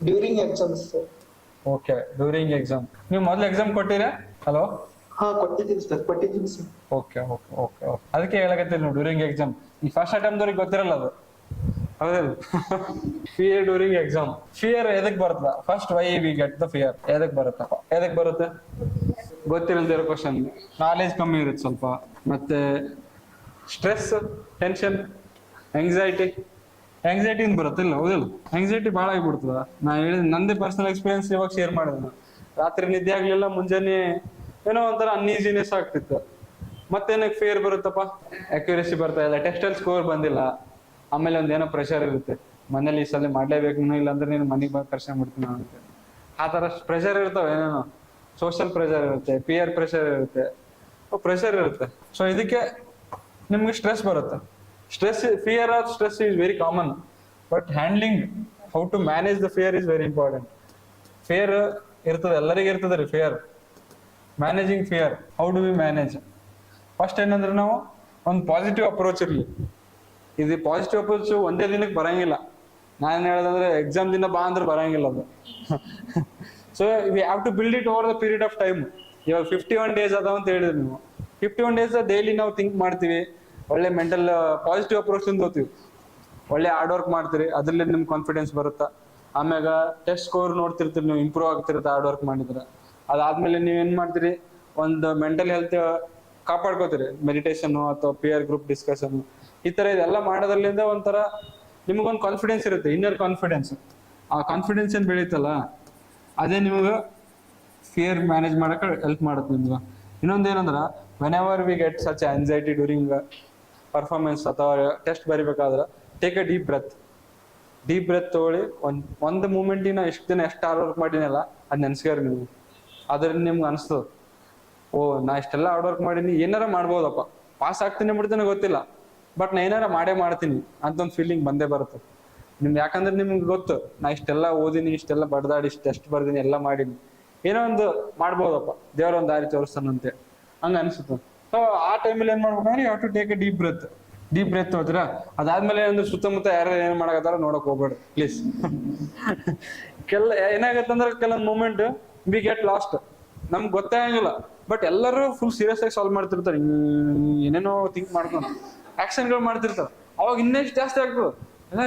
During exams sir. Okay, during exam. ನೀವು ಮೊದಲು exam ಕೊಟ್ಟಿರಾ? ಹಲೋ. ಹಾ ಕೊಟ್ಟಿದ್ದೀನಿ ಸರ್, ಕೊಟ್ಟಿದ್ದೀನಿ sir. Okay okay okay okay, ಅದಕ್ಕೆ ಹೇಳಕತ್ತೀನಿ ನೀವು ಡ್ಯೂರಿಂಗ್ ಎಕ್ಸಾಮ್. ಈ ಫಸ್ಟ್ ಅಟೆಂಪ್ಟ್ದವ್ರಿಗೆ ಗೊತ್ತಿರಲ್ಲ ಅದು, ಹೌದಿಲ್ಲ? Fear during exam. ಫಿಯರ್ ಎದಕ್ ಬರ್ತದ? First why we get the fear. ಎದಕ್ ಬರುತ್ತಪ್ಪ? ಎದಕ್ ಬರುತ್ತೆ? ಗೊತ್ತಿರಲ್ದಿರೋ ಕ್ವಶನ್, ನಾಲೆಜ್ ಕಮ್ಮಿ ಇರುತ್ತೆ ಸ್ವಲ್ಪ, ಮತ್ತೆ ಸ್ಟ್ರೆಸ್, ಟೆನ್ಷನ್, ಆಂಗ್ಸೈಟಿಯಿಂದ ಬರುತ್ತಿಲ್ಲ, ಹೌದಿಲ್ಲ? ಆಂಗ್ಸೈಟಿ ಭಾಳ ಆಗಿಬಿಡ್ತದ. ನಾ ಹೇಳಿದ ನಂದೇ ಪರ್ಸನಲ್ ಎಕ್ಸ್ಪೀರಿಯನ್ಸ್ ಇವಾಗ ಶೇರ್ ಮಾಡಿದೆ ನಾನು. ರಾತ್ರಿ ನಿದ್ದೆ ಆಗ್ಲಿಲ್ಲ, ಮುಂಜಾನೆ ಏನೋ ಒಂಥರ ಅನ್ಈಸಿನೆಸ್ ಆಗ್ತಿತ್ತು. ಮತ್ತೇನಕ್ಕೆ ಫೇರ್ ಬರುತ್ತಪ್ಪ? ಅಕ್ಯುರೇಸಿ ಬರ್ತಾ ಇಲ್ಲ, ಟೆಸ್ಟಲ್ಲಿ ಸ್ಕೋರ್ ಬಂದಿಲ್ಲ, ಆಮೇಲೆ ಒಂದೇನೋ ಪ್ರೆಷರ್ ಇರುತ್ತೆ, ಮನೇಲಿ ಈ ಸಲ ಮಾಡ್ಲೇಬೇಕು, ಇಲ್ಲ ಅಂದ್ರೆ ನೀನು ಮನೆಗೆ ಬಂದು ಕರ್ಸ್ಕೊಂಡ್ಬಿಡ್ತೀನಿ ಅಂತ. ಆ ಥರ ಪ್ರೆಷರ್ ಇರ್ತಾವೆ, ಏನೇನೋ ಸೋಷಿಯಲ್ ಪ್ರೆಷರ್ ಇರುತ್ತೆ, ಪಿಯರ್ ಪ್ರೆಷರ್ ಇರುತ್ತೆ, ಪ್ರೆಷರ್ ಇರುತ್ತೆ. ಸೊ ಇದಕ್ಕೆ ನಿಮ್ಗೆ ಸ್ಟ್ರೆಸ್ ಬರುತ್ತೆ. Stress, fear or stress is very common, but handling, how to manage the fear is very important. Fear ಇರ್ತದೆ, ಎಲ್ಲರಿಗೂ ಇರ್ತದೆ ರೀ fear. Managing fear, how do we manage? First ಏನಂದ್ರೆ ನಾವು ಒಂದು ಪಾಸಿಟಿವ್ ಅಪ್ರೋಚ್ ಇರಲಿ. ಇದು ಪಾಸಿಟಿವ್ ಅಪ್ರೋಚ್ ಒಂದೇ ದಿನಕ್ಕೆ ಬರಂಗಿಲ್ಲ. ನಾನು ಹೇಳೋದಂದ್ರೆ ಎಕ್ಸಾಮ್ ದಿನ ಬಾ ಅಂದ್ರೆ ಬರಂಗಿಲ್ಲ ಅದು. So we have to build it over the period of time. ಇವಾಗ 51 ಡೇಸ್ ಅದಾವ ಅಂತ ಹೇಳಿದ್ರಿ ನೀವು. 51 ಡೇಸ್ ಡೈಲಿ ನಾವು ಥಿಂಕ್ ಮಾಡ್ತೀವಿ, ಒಳ್ಳೆ ಮೆಂಟಲ್ ಪಾಸಿಟಿವ್ ಅಪ್ರೋಚ್ ಇಂದ ಹೋಗ್ತೀವಿ, ಒಳ್ಳೆ ಹಾರ್ಡ್ ವರ್ಕ್ ಮಾಡ್ತೀರಿ, ಅದ್ರಲ್ಲಿ ನಿಮ್ಗೆ ಕಾನ್ಫಿಡೆನ್ಸ್ ಬರುತ್ತಾ. ಆಮ್ಯಾಗ ಟೆಸ್ಟ್ ಸ್ಕೋರ್ ನೋಡ್ತಿರ್ತೀರಿ, ನೀವು ಇಂಪ್ರೂವ್ ಆಗ್ತಿರುತ್ತೆ ಹಾರ್ಡ್ ವರ್ಕ್ ಮಾಡಿದ್ರೆ. ಅದಾದ್ಮೇಲೆ ನೀವು ಏನ್ ಮಾಡ್ತೀರಿ, ಒಂದು ಮೆಂಟಲ್ ಹೆಲ್ತ್ ಕಾಪಾಡ್ಕೋತೀರಿ, ಮೆಡಿಟೇಷನ್ ಅಥವಾ ಪಿಯರ್ ಗ್ರೂಪ್ ಡಿಸ್ಕಷನ್, ಈ ತರ ಇದೆಲ್ಲ ಮಾಡೋದ್ರಲ್ಲಿಂದ ಒಂಥರ ನಿಮಗೊಂದು ಕಾನ್ಫಿಡೆನ್ಸ್ ಇರುತ್ತೆ, ಇನ್ನರ್ ಕಾನ್ಫಿಡೆನ್ಸ್. ಆ ಕಾನ್ಫಿಡೆನ್ಸ್ ಏನ್ ಬೆಳೀತಲ್ಲ, ಅದೇ ನಿಮಗೆ ಫಿಯರ್ ಮ್ಯಾನೇಜ್ ಮಾಡಕ್ಕೆ ಹೆಲ್ಪ್ ಮಾಡುತ್ತೆ ನಿಮ್ಗೆ. ಇನ್ನೊಂದೇನಂದ್ರೆ, whenever we get such anxiety during performance ಅಥವಾ ಟೆಸ್ಟ್ ಬರಿಬೇಕಾದ್ರೆ, take a deep breath. Deep breath ತಗೊಳ್ಳಿ. ಒಂದು ಮೂಮೆಂಟಿನ ಎಷ್ಟು ದಿನ ಎಷ್ಟು ಹಾರ್ಡ್ ವರ್ಕ್ ಮಾಡಿನಲ್ಲ ಅದು ನೆನ್ಸ್ಕ್ಯಾರ ನೀವು. ಅದ್ರಿಂದ ನಿಮ್ಗೆ ಅನಿಸ್ತದೆ, ಓ ನಾ ಇಷ್ಟೆಲ್ಲ ಹಾರ್ಡ್ ವರ್ಕ್ ಮಾಡೀನಿ, ಏನಾರ ಮಾಡ್ಬೋದಪ್ಪ, ಪಾಸ್ ಆಗ್ತೀನಿ ಬಿಡ್ತೀನಿ ಗೊತ್ತಿಲ್ಲ, ಬಟ್ ನಾ ಏನಾರ ಮಾಡೇ ಮಾಡ್ತೀನಿ ಅಂತ ಒಂದು ಫೀಲಿಂಗ್ ಬಂದೇ ಬರುತ್ತೆ ನಿಮ್ಗೆ. ಯಾಕಂದ್ರೆ ನಿಮ್ಗೆ ಗೊತ್ತು, ನಾ ಇಷ್ಟೆಲ್ಲ ಓದಿನಿ, ಇಷ್ಟೆಲ್ಲ ಬಡ್ದಾಡಿ, ಇಷ್ಟು ಟೆಸ್ಟ್ ಬರ್ದೀನಿ, ಎಲ್ಲ ಮಾಡೀನಿ, ಏನೋ ಒಂದು ಮಾಡ್ಬೋದಪ್ಪ, ದೇವ್ರ ಒಂದು ದಾರಿ ತೋರಿಸ್ತಾನಂತೆ ಹಂಗ ಅನ್ಸುತ್ತೆ. ಸೊ ಆ ಟೈಮಲ್ಲಿ ಏನ್ ಮಾಡ್ಬೇಕಂದ್ರೆ, you have to take a deep breath. Deep breath ಹೋಗ್ತೀರಾ, ಅದಾದ್ಮೇಲೆ ಏನಂದ್ರೆ ಸುತ್ತಮುತ್ತ ಯಾರು ಏನ್ ಮಾಡಕತ್ತಾರ ನೋಡಕ್ ಹೋಗ್ಬೇಡ್ರಿ ಪ್ಲೀಸ್. ಏನಾಗತ್ತಂದ್ರೆ ಕೆಲವೊಂದು ಮೂಮೆಂಟ್ ವಿ ಗೆಟ್ ಲಾಸ್ಟ್, ನಮ್ಗೆ ಗೊತ್ತೇ ಆಗಿಲ್ಲ, ಬಟ್ ಎಲ್ಲರೂ ಫುಲ್ ಸೀರಿಯಸ್ ಆಗಿ ಸಾಲ್ವ್ ಮಾಡ್ತಿರ್ತಾರೆ, ಏನೇನೋ ಥಿಂಕ್ ಮಾಡ್ಕೊಂಡು ಆಕ್ಷನ್ಗಳು ಮಾಡ್ತಿರ್ತಾರೆ. ಅವಾಗ ಇನ್ನೆಷ್ಟು ಜಾಸ್ತಿ ಆಗ್ತದೆ,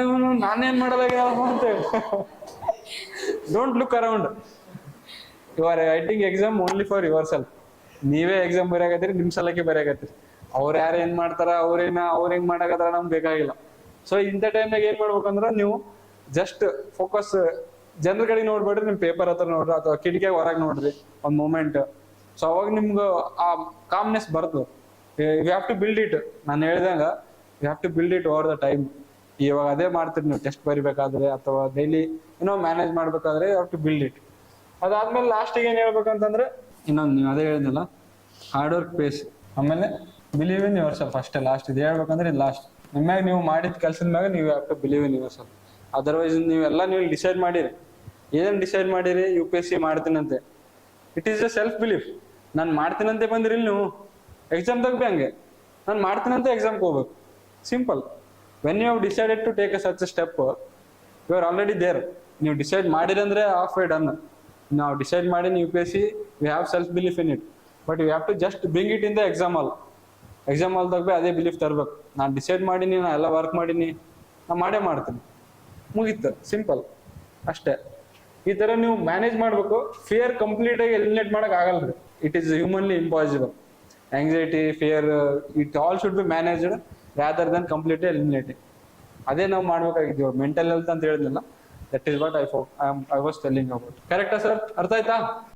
ಇವನು ನಾನೇನ್ ಮಾಡಲಾಗ್ಯಾವ ಅಂತ ಹೇಳಿ. Don't look around. You are writing exam only for yourself. ನೀವೇ ಎಕ್ಸಾಮ್ ಬರೆಯಾಕತ್ತೀರಿ, ನಿಮ್ ಸಲಕ್ಕೆ ಬರೆಯಾಕತ್ತೀರಿ. ಅವ್ರು ಯಾರು ಏನ್ ಮಾಡ್ತಾರ, ಅವ್ರ ಹೆಂಗ್ ಮಾಡಕತ್ತಾರ ನಮ್ಗೆ ಬೇಕಾಗಿಲ್ಲ. ಸೊ ಇಂಥ ಟೈಮ್ನಾಗ ಏನ್ ಮಾಡ್ಬೇಕಂದ್ರ, ನೀವು ಜಸ್ಟ್ ಫೋಕಸ್ ಜನರ ಕಡೆ ನೋಡ್ಬೇಡ್ರಿ, ನಿಮ್ ಪೇಪರ್ ಹತ್ರ ನೋಡ್ರಿ ಅಥವಾ ಕಿಟಕಿಯಾಗ ಹೊರಗೆ ನೋಡ್ರಿ ಒಂದ್ ಮೂಮೆಂಟ್. ಸೊ ಅವಾಗ ನಿಮ್ಗೆ ಆ ಕಾಮ್ನೆಸ್ ಬರ್ತದೆ. You have to build it. ನಾನು ಹೇಳ್ದಂಗ you have to build it over the time. ಇವಾಗ ಅದೇ ಮಾಡ್ತೀರಿ ನೀವು ಟೆಸ್ಟ್ ಬರಿಬೇಕಾದ್ರೆ ಅಥವಾ ಡೈಲಿ ಏನೋ ಮ್ಯಾನೇಜ್ ಮಾಡ್ಬೇಕಾದ್ರೆ, you have to build it. ಅದಾದ್ಮೇಲೆ ಲಾಸ್ಟಿಗೆ ಏನ್ ಹೇಳ್ಬೇಕಂತಂದ್ರೆ, ಇನ್ನೊಂದು ನೀವು ಅದೇ ಹೇಳಿದ್ನಲ್ಲ, ಹಾರ್ಡ್ ವರ್ಕ್ ಪೇಸ್, ಆಮೇಲೆ ಬಿಲೀವ್ ಇನ್ ಯುವರ್ ಸೆಲ್ಫ್. ಅಷ್ಟೇ ಲಾಸ್ಟ್ ಇದು ಹೇಳ್ಬೇಕಂದ್ರೆ, ಇದು ಲಾಸ್ಟ್. ನಿಮ್ಮ್ಯಾಗ ನೀವು ಮಾಡಿದ ಕೆಲಸದ ಮ್ಯಾಗ ನೀವು have to believe in yourself. Otherwise ನೀವೆಲ್ಲ ನೀವು ಡಿಸೈಡ್ ಮಾಡಿರಿ, ಏನೇನು ಡಿಸೈಡ್ ಮಾಡಿರಿ, UPSC ಮಾಡ್ತೀನಂತೆ, it is a self belief. ನಾನು ಮಾಡ್ತೀನಂತೆ ಬಂದಿರಿ ನೀವು ಎಕ್ಸಾಮ್ದಾಗ ಬಿ ಹಂಗೆ, ನಾನು ಮಾಡ್ತೀನಂತೆ ಎಕ್ಸಾಮ್ಗೆ ಹೋಗ್ಬೇಕು, simple. When you have decided to take a such step, you are already there. ನೀವು ಡಿಸೈಡ್ ಮಾಡಿರಂದ್ರೆ ಆಫ್ ವೇ ಡನ್. ನಾವು ಡಿಸೈಡ್ ಮಾಡಿ UPSC, we have self belief in it, but you have to just bring it in the exam hall. Exam ಹಾಲ್ದಾಗ ಬಿ ಅದೇ belief ತರ್ಬೇಕು, ನಾನು decide ಮಾಡೀನಿ, ನಾ ಎಲ್ಲ ವರ್ಕ್ ಮಾಡೀನಿ, ನಾ ಮಾಡೇ ಮಾಡ್ತೀನಿ, ಮುಗೀತು, ಸಿಂಪಲ್ ಅಷ್ಟೇ. ಈ ತರ ನೀವು ಮ್ಯಾನೇಜ್ ಮಾಡ್ಬೇಕು. ಫಿಯರ್ ಕಂಪ್ಲೀಟ್ ಆಗಿ ಎಲಿಮಿನೇಟ್ ಮಾಡಕ್ ಆಗಲ್ರಿ, it is humanly impossible. Anxiety, fear, it all should be managed rather than completely eliminating. ಅದೇ ನಾವು ಮಾಡ್ಬೇಕಾಗಿದ್ದೀವಿ. ಮೆಂಟಲ್ ಹೆಲ್ತ್ ಅಂತ ಹೇಳಿದ್ನಲ್ಲ, that is what I was telling about. ಕರೆಕ್ಟಾ ಸರ್? ಅರ್ಥ ಆಯ್ತಾ?